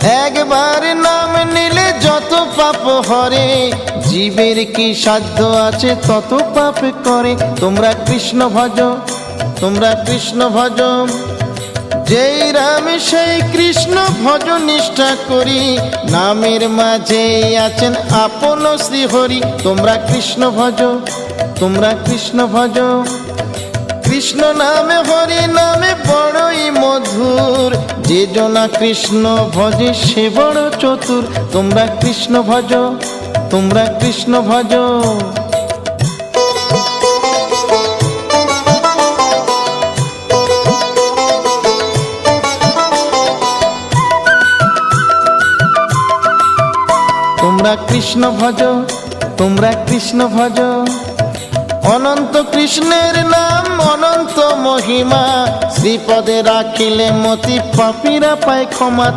একবার নাম নিলে যত পাপ হরে, জীবের কি সাধ্য আছে তত পাপ করে। তোমরা কৃষ্ণ ভজ, তোমরা কৃষ্ণ ভজ, যেই রাম সেই কৃষ্ণ ভজ নিষ্ঠা করি, নামের মাঝে আছেন আপন শ্রীহরি। তোমরা কৃষ্ণ ভজ, তোমরা কৃষ্ণ ভজ, কৃষ্ণ নামে হরি নামে বড়ই মধুর, যে জনা কৃষ্ণ ভজে সে বড় চতুর। তোমরা কৃষ্ণ ভজ, তোমরা কৃষ্ণ ভজ। তোমরা কৃষ্ণ ভজ, তোমরা কৃষ্ণ ভজ। অনন্ত কৃষ্ণের নাম অনন্ত মহিমা, শ্রীপদে রাখিলে মতি পাপীরা পায় ক্ষমা।